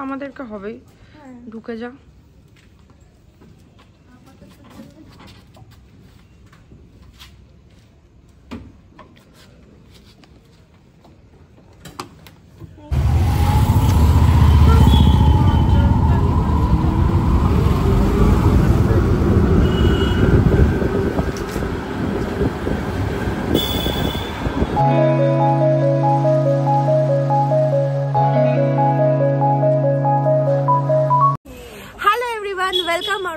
আমাদেরকে হবে ঢুকে যা।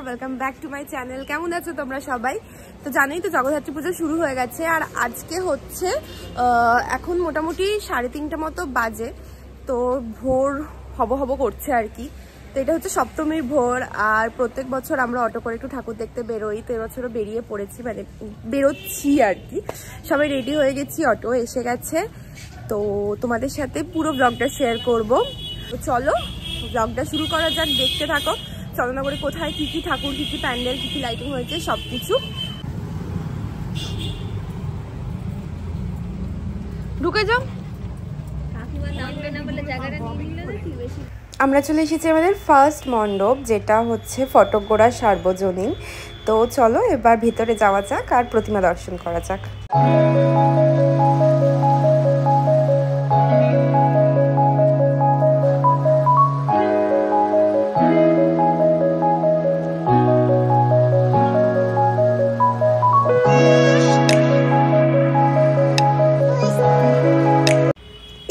Welcome back to my channel. কেমন আছো তোমরা সবাই? তো জানোই তো জগদ্ধাত্রী পুজো শুরু হয়ে গেছে আর আজকে হচ্ছে এখন মোটামুটি 3:30 মতো বাজে। তো ভোর হব করছে আর কি। তো এটা হচ্ছে সপ্তমীর ভোর আর প্রত্যেক বছর আমরা অটো করে একটু ঠাকুর দেখতে বেরোই। তো এবছরও বেরিয়ে পড়েছি, মানে বেরোচ্ছি আর কি। সবাই রেডি হয়ে গেছি, অটো এসে গেছে। তো তোমাদের সাথে পুরো ব্লগটা শেয়ার করব। তো চলো ব্লগটা শুরু করা যাক, দেখতে থাকো। চন্দননগরে কোথায় কি কি ঠাকুর, কি কি প্যান্ডেল, কি কি লাইটিং হয়েছে সবকিছু। ঢুকে যাও। আমরা চলে এসেছি আমাদের ফার্স্ট মণ্ডপ, যেটা হচ্ছে ফটকগোড়া সার্বজনীন। তো চলো এবার ভিতরে যাওয়া যাক আর প্রতিমা দর্শন করা যাক।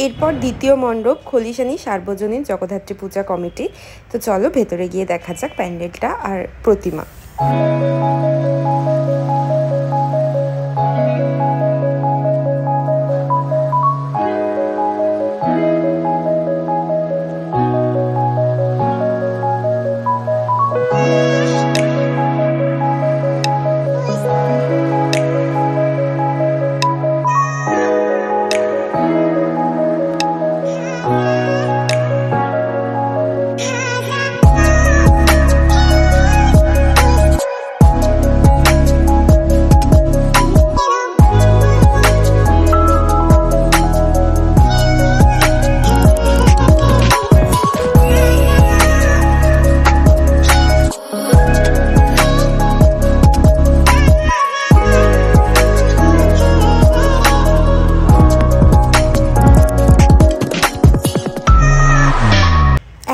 এরপর দ্বিতীয় মণ্ডপ খলিশানী সার্বজনীন জগদ্ধাত্রী পূজা কমিটি। তো চলো ভেতরে গিয়ে দেখা যাক প্যান্ডেলটা আর প্রতিমা।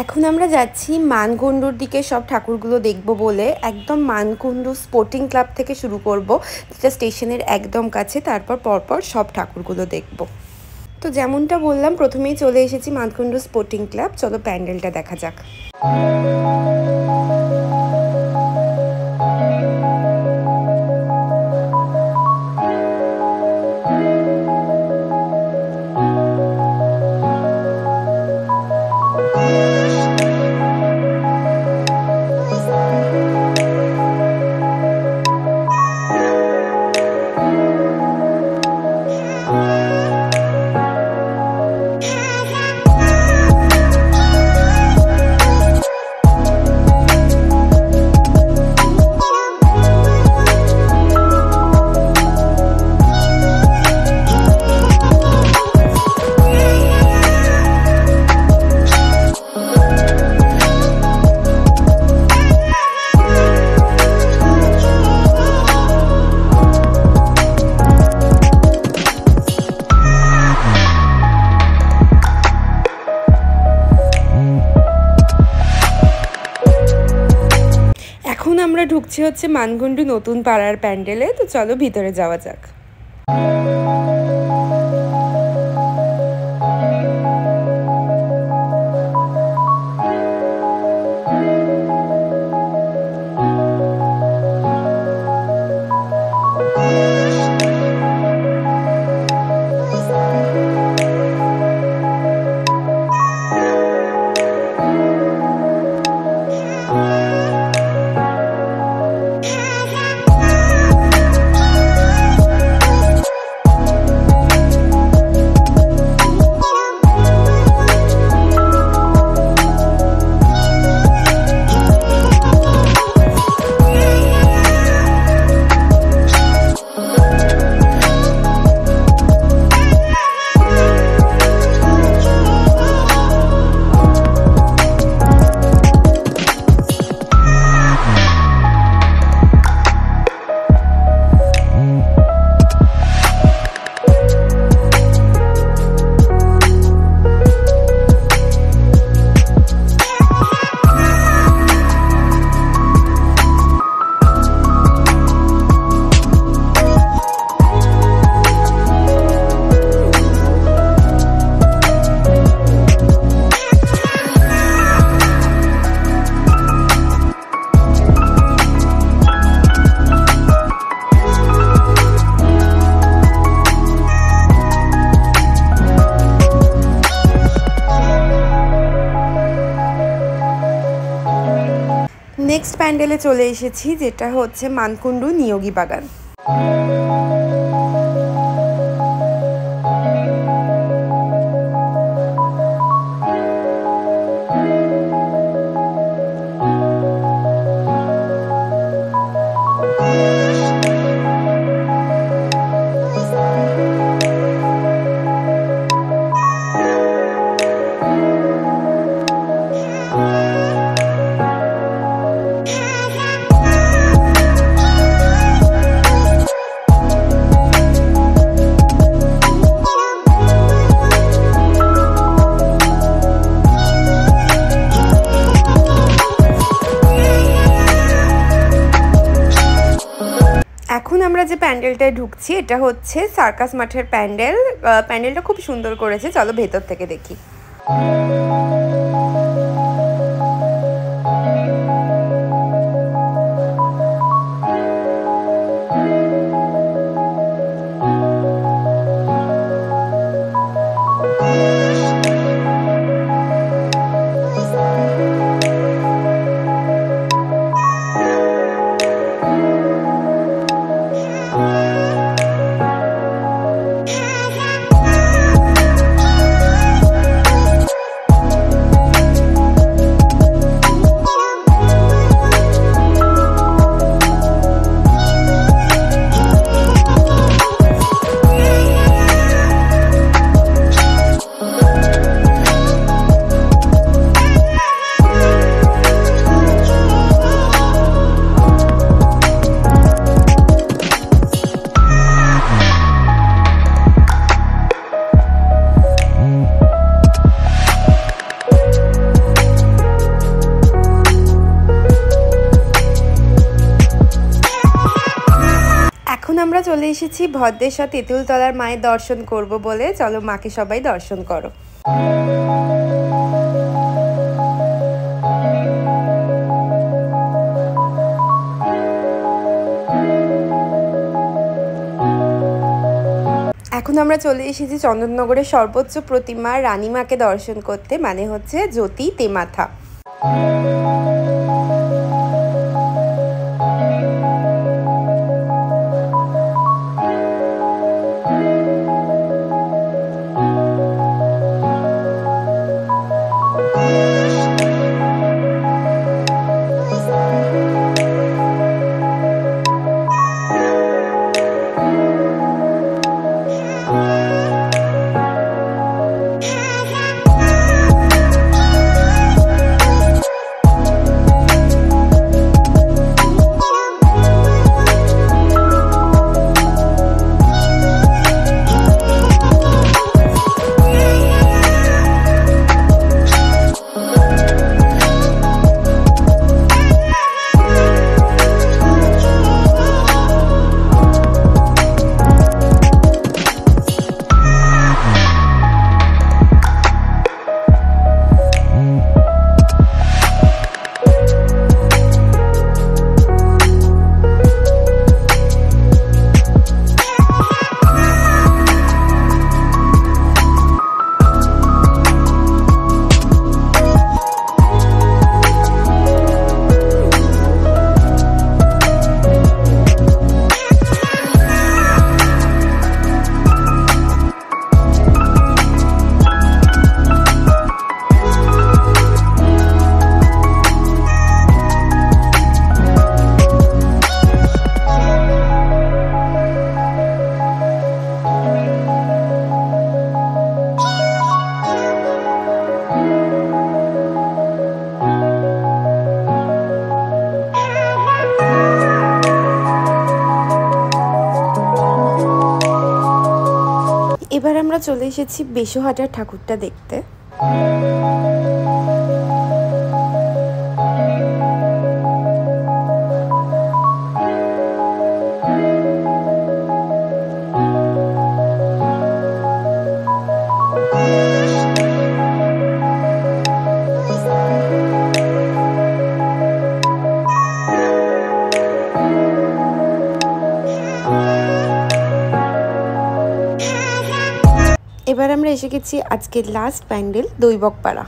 এখন আমরা যাচ্ছি মানকুণ্ডুর দিকে সব ঠাকুরগুলো দেখব বলে। একদম মানকুণ্ডু স্পোর্টিং ক্লাব থেকে শুরু করব, যেটা স্টেশনের একদম কাছে। তারপর পরপর সব ঠাকুরগুলো দেখব। তো যেমনটা বললাম, প্রথমেই চলে এসেছি মানকুণ্ডু স্পোর্টিং ক্লাব। চলো প্যান্ডেলটা দেখা যাক। এখন আমরা ঢুকছি হচ্ছে মানকুণ্ডু নতুন পাড়ার প্যান্ডেলে। তো চলো ভিতরে যাওয়া যাক। নেক্সট প্যান্ডেলে চলে এসেছি, যেটা হচ্ছে মানকুণ্ডু নিয়োগী বাগান। এখন আমরা যে প্যান্ডেলটায় ঢুকছি এটা হচ্ছে সার্কাস মাঠের প্যান্ডেল। প্যান্ডেলটা খুব সুন্দর করেছে, চলো ভেতর থেকে দেখি। এখন আমরা চলে এসেছি ভদ্রেশ্বর তেঁতুলতলার মায়ের দর্শন করব বলে, চলো মাকে সবাই দর্শন করো। এখন আমরা চলে এসেছি চন্দননগরের সর্বোচ্চ প্রতিমা রানীমাকে দর্শন করতে, মানে হচ্ছে জ্যোতি তেমাথা। এবার আমরা চলে এসেছি বেশহাটার ঠাকুরটা দেখতে। এবার আমরা এসে গেছি আজকের লাস্ট প্যান্ডেল দৈবকপাড়া।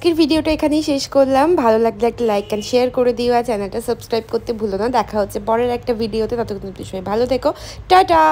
আজকের ভিডিওটা এখানেই শেষ করলাম। ভালো লাগলে একটা লাইক অ্যান্ড শেয়ার করে দিও, আর চ্যানেলটা সাবস্ক্রাইব করতে ভুলো না। দেখা হচ্ছে পরের একটা ভিডিওতে, ততক্ষণ সবাই ভালো থেকো, টাটা।